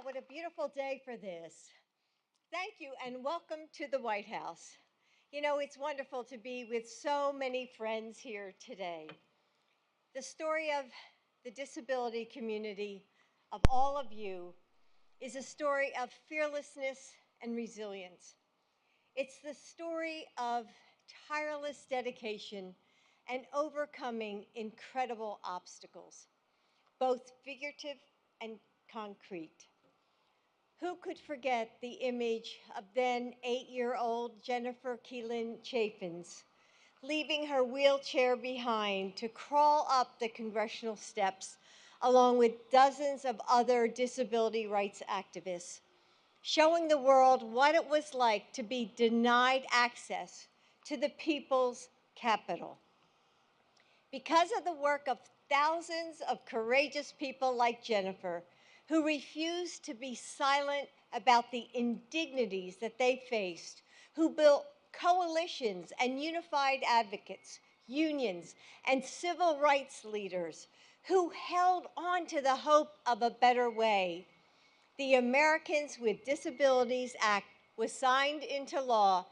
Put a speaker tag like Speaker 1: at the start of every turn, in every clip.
Speaker 1: What a beautiful day for this. Thank you and welcome to the White House. You know, it's wonderful to be with so many friends here today. The story of the disability community, of all of you, is a story of fearlessness and resilience. It's the story of tireless dedication and overcoming incredible obstacles, both figurative and concrete. Who could forget the image of then 8-year-old Jennifer Keelan Chaffins leaving her wheelchair behind to crawl up the congressional steps along with dozens of other disability rights activists, showing the world what it was like to be denied access to the people's capital. Because of the work of thousands of courageous people like Jennifer, who refused to be silent about the indignities that they faced, who built coalitions and unified advocates, unions, and civil rights leaders, who held on to the hope of a better way, the Americans with Disabilities Act was signed into law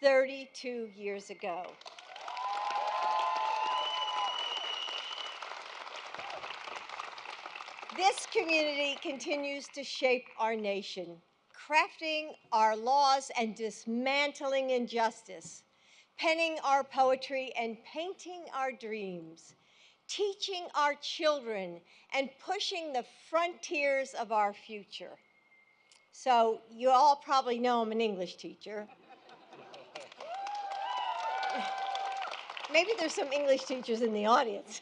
Speaker 1: 32 years ago. This community continues to shape our nation, crafting our laws and dismantling injustice, penning our poetry and painting our dreams, teaching our children and pushing the frontiers of our future. So you all probably know I'm an English teacher. Maybe there's some English teachers in the audience.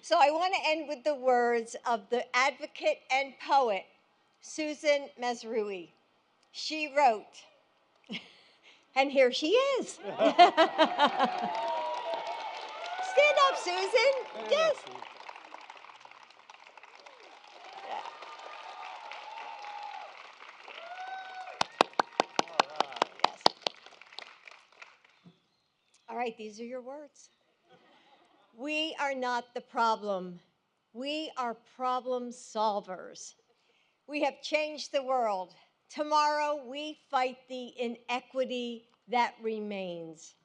Speaker 1: So I want to end with the words of the advocate and poet, Susan Mazrui. She wrote, and here she is. Stand up, Susan. Yes. Yes. All right, these are your words. We are not the problem. We are problem solvers. We have changed the world. Tomorrow, we fight the inequity that remains.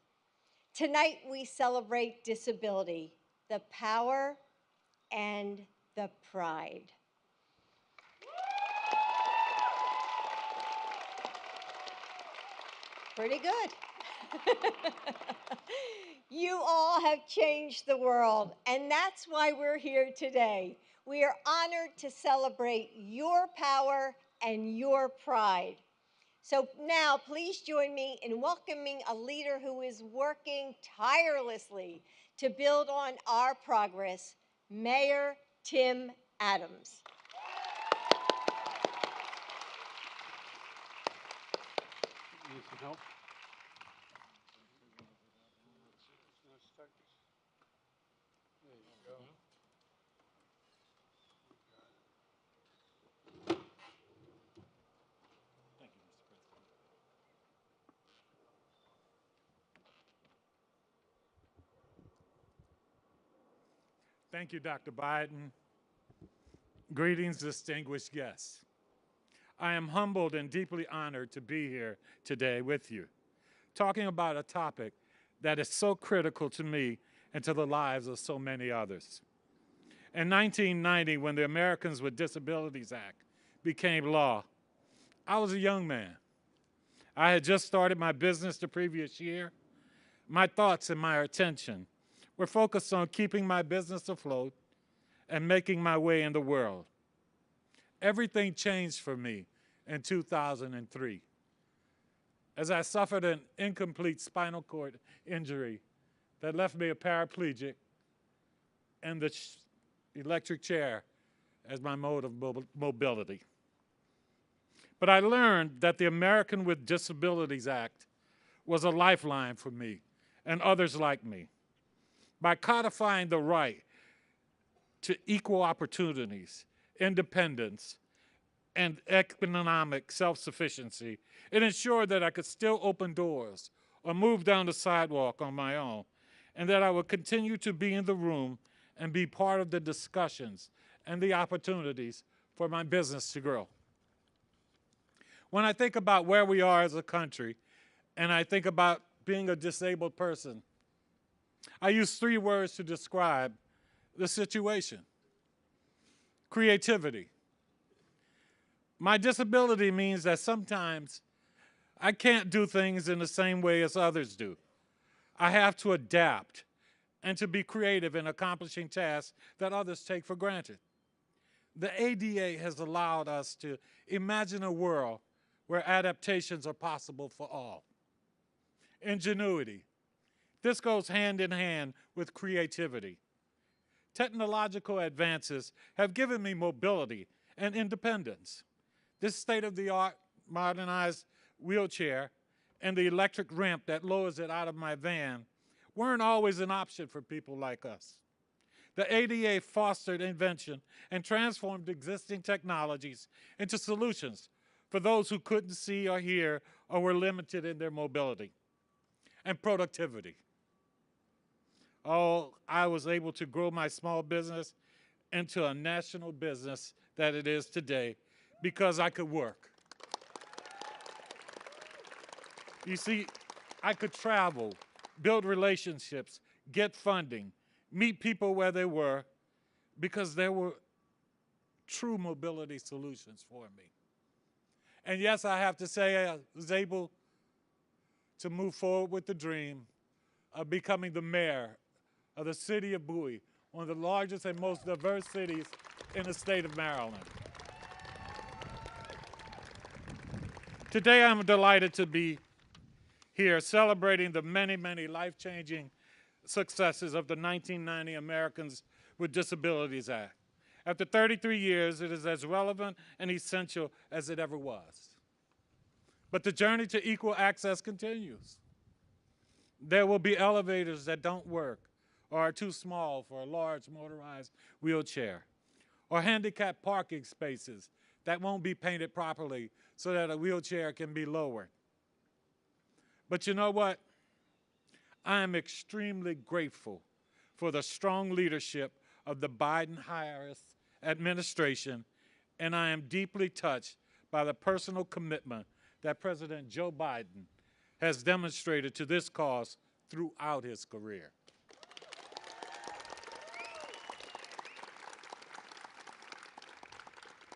Speaker 1: Tonight, we celebrate disability, the power and the pride. Pretty good. You all have changed the world, and that's why we're here today. We are honored to celebrate your power and your pride. So now, please join me in welcoming a leader who is working tirelessly to build on our progress, Mayor Tim Adams.
Speaker 2: Need some help? There you go.
Speaker 3: Thank you, Mr. President. Thank you, Dr. Biden. Greetings, distinguished guests. I am humbled and deeply honored to be here today with you, talking about a topic that is so critical to me and to the lives of so many others. In 1990, when the Americans with Disabilities Act became law, I was a young man. I had just started my business the previous year. My thoughts and my attention were focused on keeping my business afloat and making my way in the world. Everything changed for me in 2003 as I suffered an incomplete spinal cord injury that left me a paraplegic and the electric chair as my mode of mobility. But I learned that the American with Disabilities Act was a lifeline for me and others like me. By codifying the right to equal opportunities, independence, and economic self-sufficiency, it ensured that I could still open doors or move down the sidewalk on my own, and that I would continue to be in the room and be part of the discussions and the opportunities for my business to grow. When I think about where we are as a country, and I think about being a disabled person, I use 3 words to describe the situation. Creativity. My disability means that sometimes I can't do things in the same way as others do. I have to adapt and to be creative in accomplishing tasks that others take for granted. The ADA has allowed us to imagine a world where adaptations are possible for all. Ingenuity. This goes hand in hand with creativity. Technological advances have given me mobility and independence. This state-of-the-art modernized wheelchair and the electric ramp that lowers it out of my van weren't always an option for people like us. The ADA fostered invention and transformed existing technologies into solutions for those who couldn't see or hear or were limited in their mobility. And productivity. Oh, I was able to grow my small business into a national business that it is today because I could work. You see, I could travel, build relationships, get funding, meet people where they were, because there were true mobility solutions for me. And yes, I have to say I was able to move forward with the dream of becoming the mayor of the city of Bowie, one of the largest and most diverse cities in the state of Maryland. Today, I'm delighted to be here celebrating the many, many life-changing successes of the 1990 Americans with Disabilities Act. After 33 years, it is as relevant and essential as it ever was. But the journey to equal access continues. There will be elevators that don't work or are too small for a large motorized wheelchair, or handicapped parking spaces that won't be painted properly so that a wheelchair can be lowered. But you know what? I am extremely grateful for the strong leadership of the Biden-Harris administration, and I am deeply touched by the personal commitment that President Joe Biden has demonstrated to this cause throughout his career.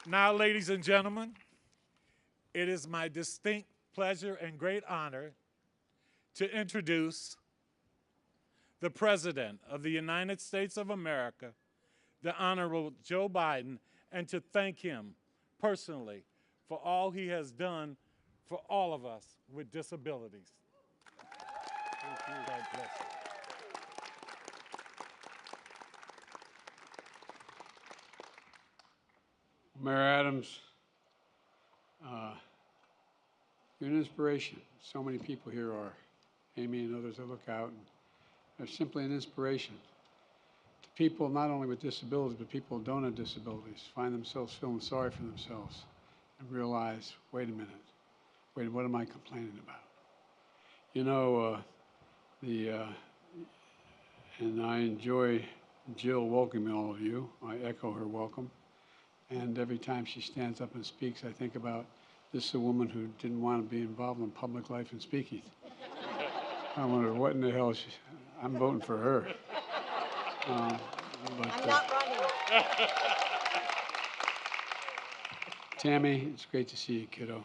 Speaker 3: Now, ladies and gentlemen, it is my distinct pleasure and great honor to introduce the President of the United States of America, the Honorable Joe Biden, and to thank him personally for all he has done for all of us with disabilities. Thank you. God bless you.
Speaker 2: Mayor Adams, you're an inspiration. So many people here are. Amy and others that look out, and they're simply an inspiration to people not only with disabilities, but people who don't have disabilities, find themselves feeling sorry for themselves and realize, wait a minute, wait, what am I complaining about? You know, and I enjoy Jill welcoming all of you. I echo her welcome. And every time she stands up and speaks, I think about this is a woman who didn't want to be involved in public life and speaking. I wonder what in the hell I'm voting for her.
Speaker 1: I'm not running.
Speaker 2: Tammy, it's great to see you, kiddo.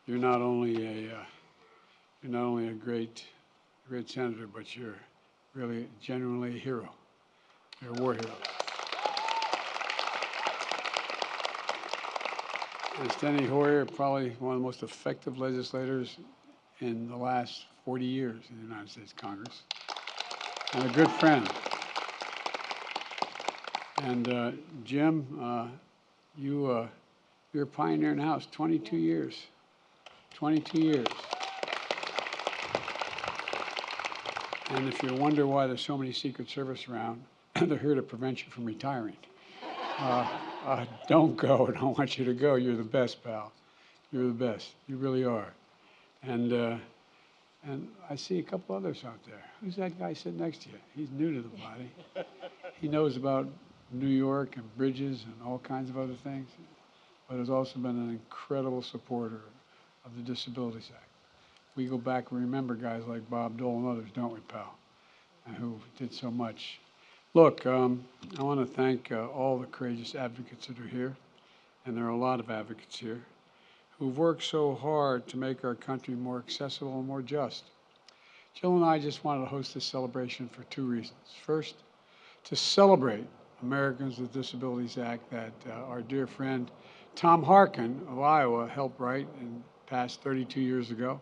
Speaker 2: You're not only a great senator, but you're really genuinely a hero. You're a war hero. And Steny Hoyer, probably one of the most effective legislators in the last 40 years in the United States Congress, and a good friend. And Jim, you're a pioneer in the House, 22 years. 22 years. And if you wonder why there's so many Secret Service around, they're here to prevent you from retiring. Don't go. I don't want you to go. You're the best, pal. You're the best. You really are. And I see a couple others out there. Who's that guy sitting next to you? He's new to the body. He knows about New York and bridges and all kinds of other things, but has also been an incredible supporter of the Disabilities Act. We go back and remember guys like Bob Dole and others, don't we, pal, and who did so much. Look, I want to thank all the courageous advocates that are here, and there are a lot of advocates here, who've worked so hard to make our country more accessible and more just. Jill and I just wanted to host this celebration for two reasons. First, to celebrate Americans with Disabilities Act that our dear friend Tom Harkin of Iowa helped write and passed 32 years ago.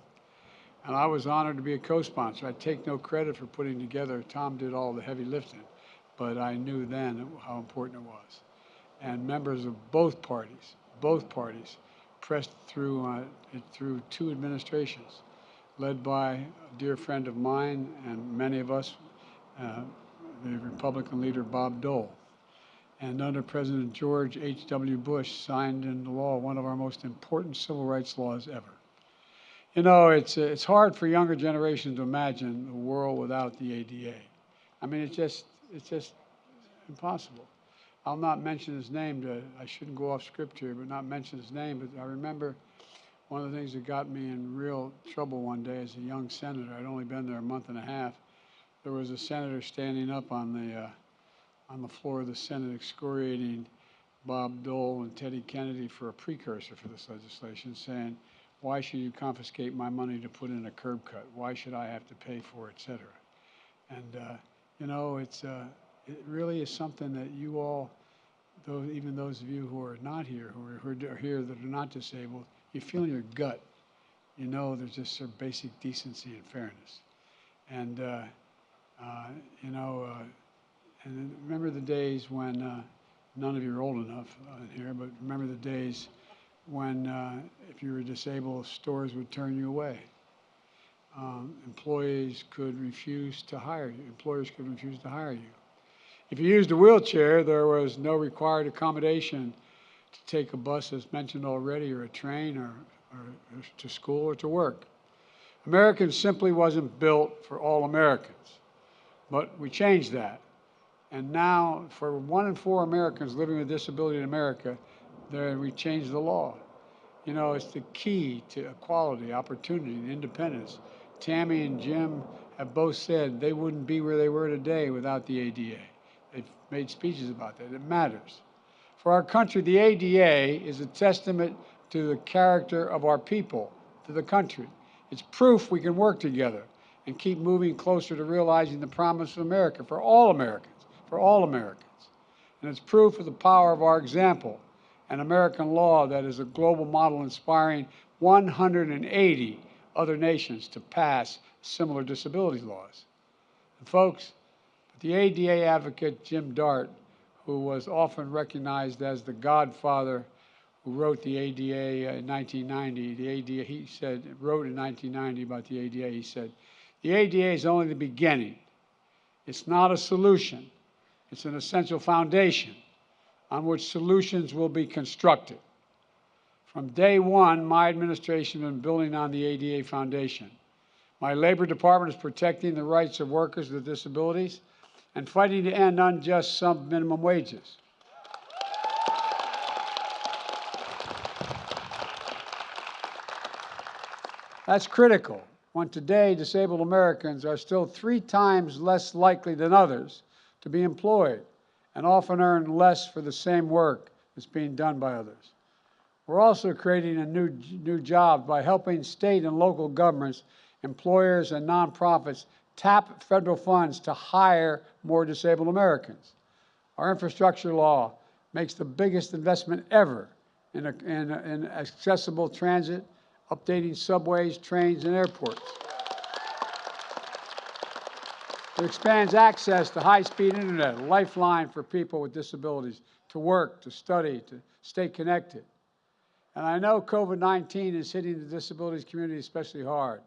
Speaker 2: And I was honored to be a co-sponsor. I take no credit for putting together. Tom did all the heavy lifting, but I knew then how important it was. And members of both parties pressed through through two administrations, led by a dear friend of mine and many of us, the Republican leader Bob Dole. And under President George H.W. Bush, signed into law one of our most important civil rights laws ever. You know, it's hard for younger generations to imagine a world without the ADA. I mean, it's just impossible. I'll not mention his name. I shouldn't go off script here, but not mention his name. But I remember one of the things that got me in real trouble one day as a young senator. I'd only been there a month and a half. There was a senator standing up on the floor of the Senate excoriating Bob Dole and Teddy Kennedy for a precursor for this legislation, saying, why should you confiscate my money to put in a curb cut? Why should I have to pay for it, et cetera? And, you know, it really is something that you all, even those of you who are not here, who are here that are not disabled, you feel in your gut, you know there's just sort of basic decency and fairness. And, you know, and remember the days when, none of you are old enough in here, but remember the days when if you were disabled, stores would turn you away. Employees could refuse to hire you. Employers could refuse to hire you. If you used a wheelchair, there was no required accommodation to take a bus, as mentioned already, or a train, or to school or to work. Americans simply wasn't built for all Americans, but we changed that. And now, for 1 in 4 Americans living with disability in America, we changed the law. You know, it's the key to equality, opportunity, and independence. Tammy and Jim have both said they wouldn't be where they were today without the ADA. They've made speeches about that. It matters. For our country, the ADA is a testament to the character of our people, to the country. It's proof we can work together and keep moving closer to realizing the promise of America for all Americans, for all Americans. And it's proof of the power of our example and American law that is a global model inspiring 180 other nations to pass similar disability laws. And folks, the ADA advocate Jim Dart, who was often recognized as the godfather who wrote the ADA in 1990, the ADA, he said, wrote in 1990 about the ADA, he said, the ADA is only the beginning. It's not a solution. It's an essential foundation on which solutions will be constructed. From day one, my administration has been building on the ADA foundation. My Labor Department is protecting the rights of workers with disabilities and fighting to end unjust sub-minimum wages. That's critical when today disabled Americans are still 3 times less likely than others to be employed and often earn less for the same work that's being done by others. We're also creating a new job by helping state and local governments, employers, and nonprofits tap federal funds to hire more disabled Americans. Our infrastructure law makes the biggest investment ever in accessible transit, updating subways, trains, and airports. It expands access to high-speed internet, a lifeline for people with disabilities to work, to study, to stay connected. And I know COVID-19 is hitting the disabilities community especially hard.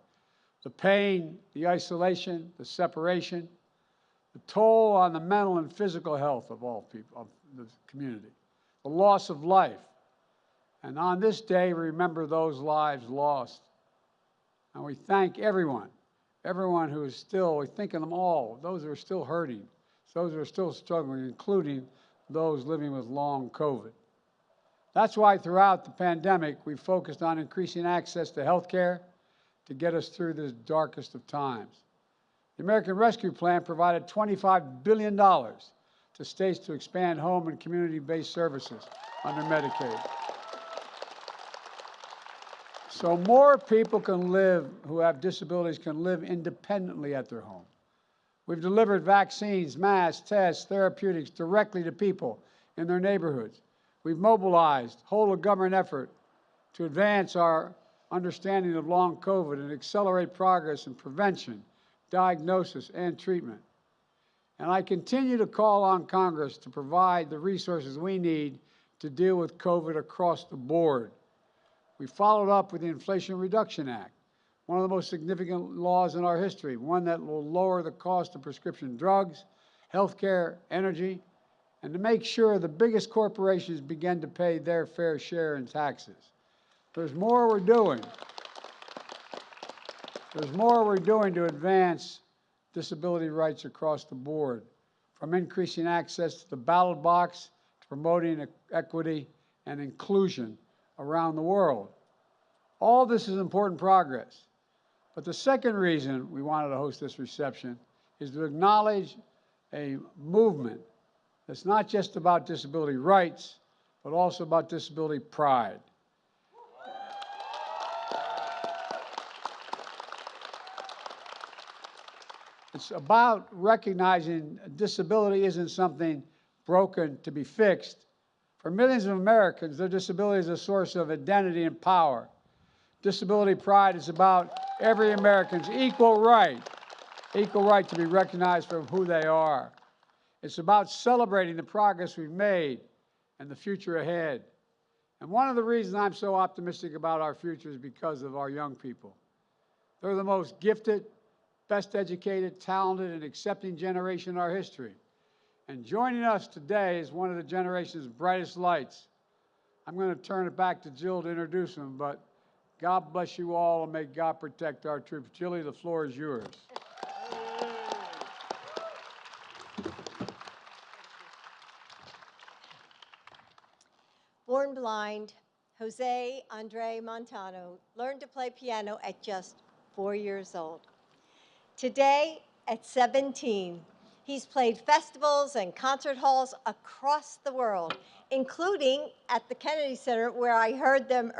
Speaker 2: The pain, the isolation, the separation, the toll on the mental and physical health of all people, of the community, the loss of life. And on this day, we remember those lives lost. And we thank everyone who is still, we think of them all, those who are still hurting, those who are still struggling, including those living with long COVID. That's why throughout the pandemic, we focused on increasing access to health care to get us through this darkest of times. The American Rescue Plan provided $25 billion to states to expand home and community-based services under Medicaid. So more people who have disabilities can live independently at their home. We've delivered vaccines, masks, tests, therapeutics directly to people in their neighborhoods. We've mobilized whole-of-government effort to advance our understanding of long COVID and accelerate progress in prevention, diagnosis, and treatment. And I continue to call on Congress to provide the resources we need to deal with COVID across the board. We followed up with the Inflation Reduction Act, one of the most significant laws in our history, one that will lower the cost of prescription drugs, health care, energy, and to make sure the biggest corporations begin to pay their fair share in taxes. There's more we're doing. There's more we're doing to advance disability rights across the board, from increasing access to the ballot box to promoting equity and inclusion around the world. All this is important progress. But the second reason we wanted to host this reception is to acknowledge a movement that's not just about disability rights, but also about disability pride. It's about recognizing disability isn't something broken to be fixed. For millions of Americans, their disability is a source of identity and power. Disability pride is about every American's equal right to be recognized for who they are. It's about celebrating the progress we've made and the future ahead. And one of the reasons I'm so optimistic about our future is because of our young people. They're the most gifted, best educated, talented, and accepting generation in our history. And joining us today is one of the generation's brightest lights. I'm going to turn it back to Jill to introduce them, but God bless you all, and may God protect our troops. Jilly, the floor is yours.
Speaker 1: Born blind, Jose Andre Montano learned to play piano at just 4 years old. Today, at 17, he's played festivals and concert halls across the world, including at the Kennedy Center, where I heard him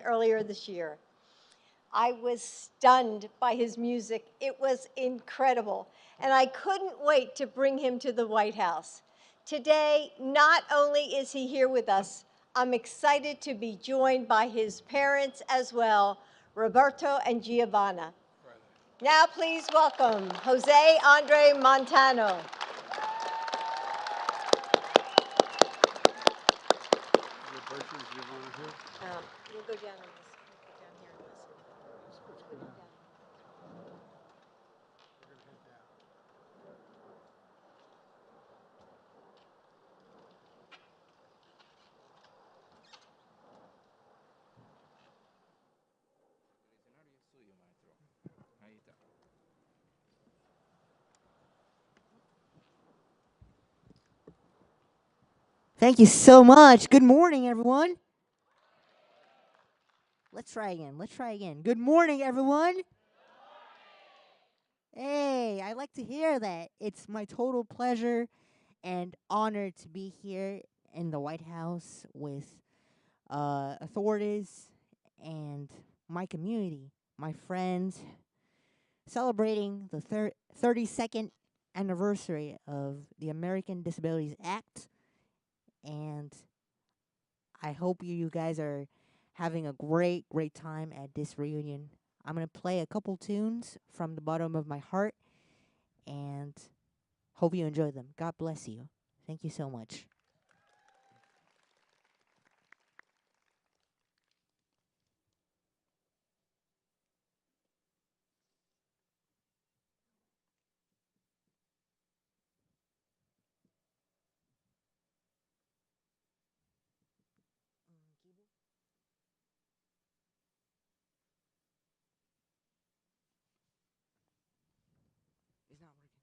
Speaker 1: earlier this year. I was stunned by his music. It was incredible, and I couldn't wait to bring him to the White House. Today, not only is he here with us, I'm excited to be joined by his parents as well, Roberto and Giovanna. Now please welcome Jose Andre Montano. We'll go down on this. Go down here and listen.
Speaker 4: Thank you so much. Good morning, everyone. Let's try again. Good morning, everyone. Hey, I like to hear that. It's my total pleasure and honor to be here in the White House with authorities and my community, my friends, celebrating the 32nd anniversary of the American Disabilities Act. And I hope you guys are having a great time at this reunion. I'm going to play a couple tunes from the bottom of my heart and hope you enjoy them. God bless you. Thank you so much. It's not working.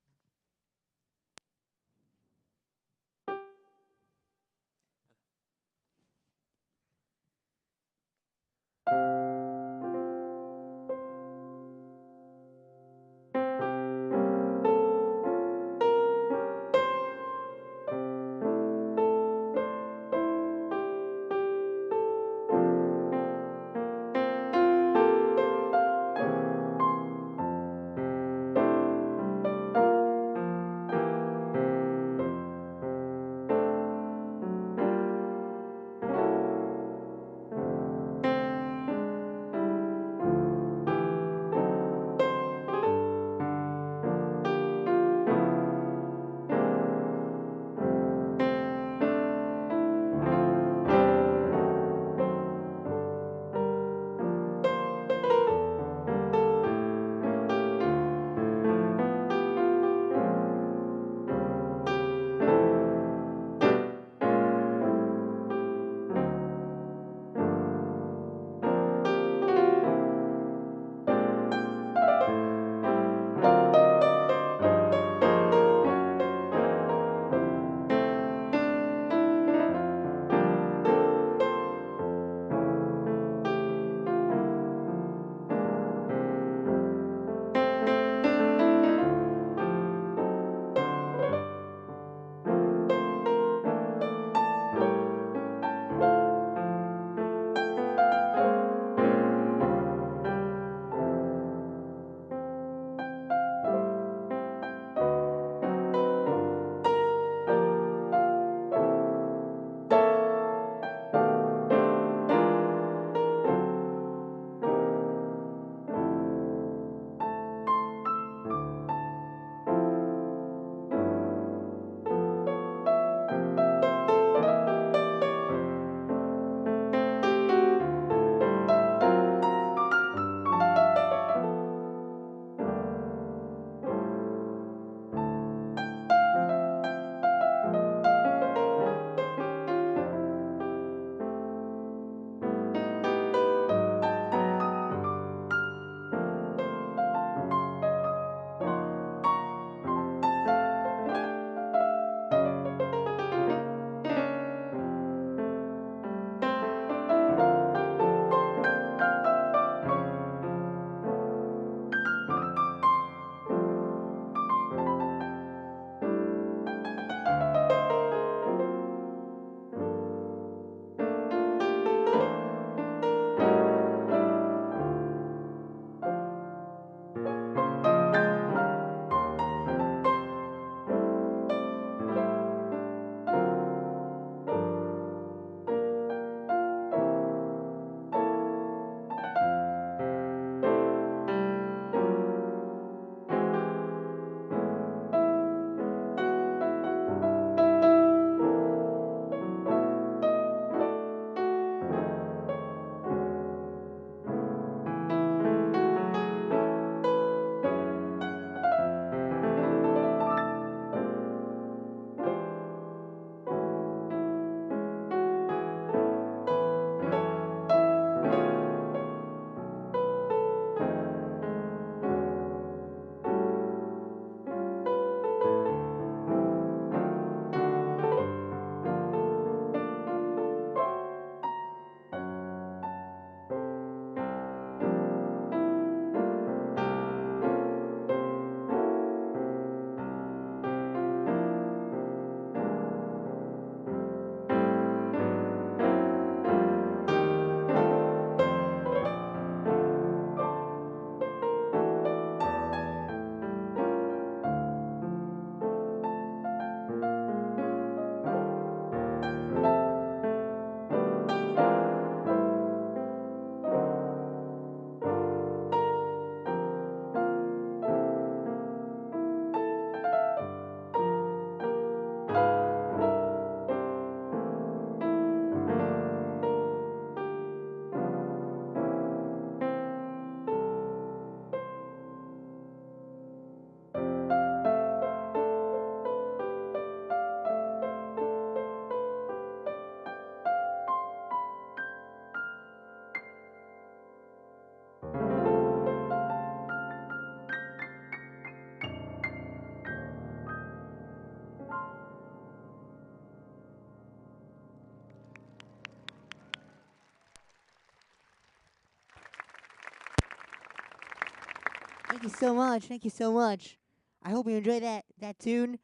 Speaker 4: Thank you so much. Thank you so much. I hope you enjoyed that tune.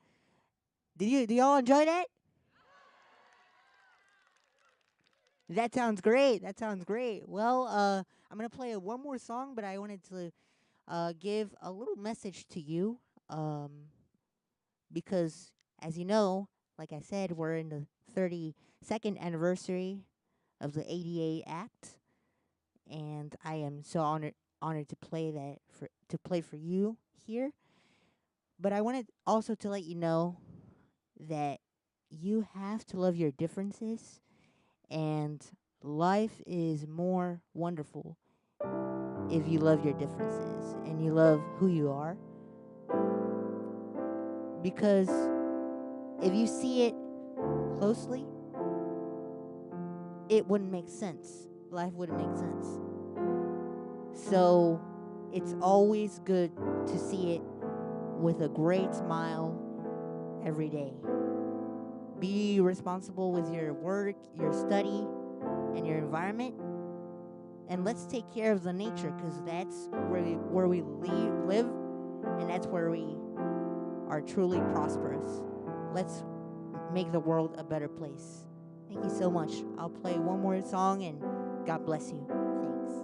Speaker 4: Do y'all enjoy that? That sounds great. That sounds great. Well, I'm gonna play one more song, but I wanted to give a little message to you, because as you know, like I said, we're in the 32nd anniversary of the ADA Act, and I am so honored to play for you here. But I wanted also to let you know that you have to love your differences, and life is more wonderful if you love your differences and you love who you are. Because if you see it closely, it wouldn't make sense. Life wouldn't make sense. So it's always good to see it with a great smile every day. Be responsible with your work, your study, and your environment. And let's take care of the nature, because that's where we live, and that's where we are truly prosperous. Let's make the world a better place. Thank you so much. I'll play one more song, and God bless you. Thanks.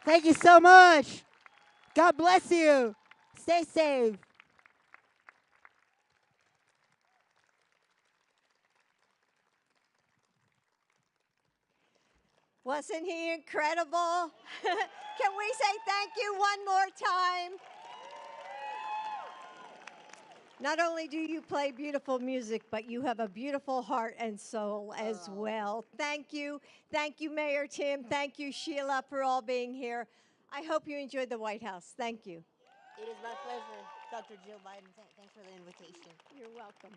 Speaker 4: Thank you so much. God bless you. Stay safe.
Speaker 1: Wasn't he incredible? Can we say thank you one more time? Not only do you play beautiful music, but you have a beautiful heart and soul as well. Thank you. Thank you, Mayor Tim. Thank you, Sheila, for all being here. I hope you enjoyed the White House. Thank you.
Speaker 4: It is my pleasure, Dr. Jill Biden. Thanks for the invitation.
Speaker 1: You're welcome.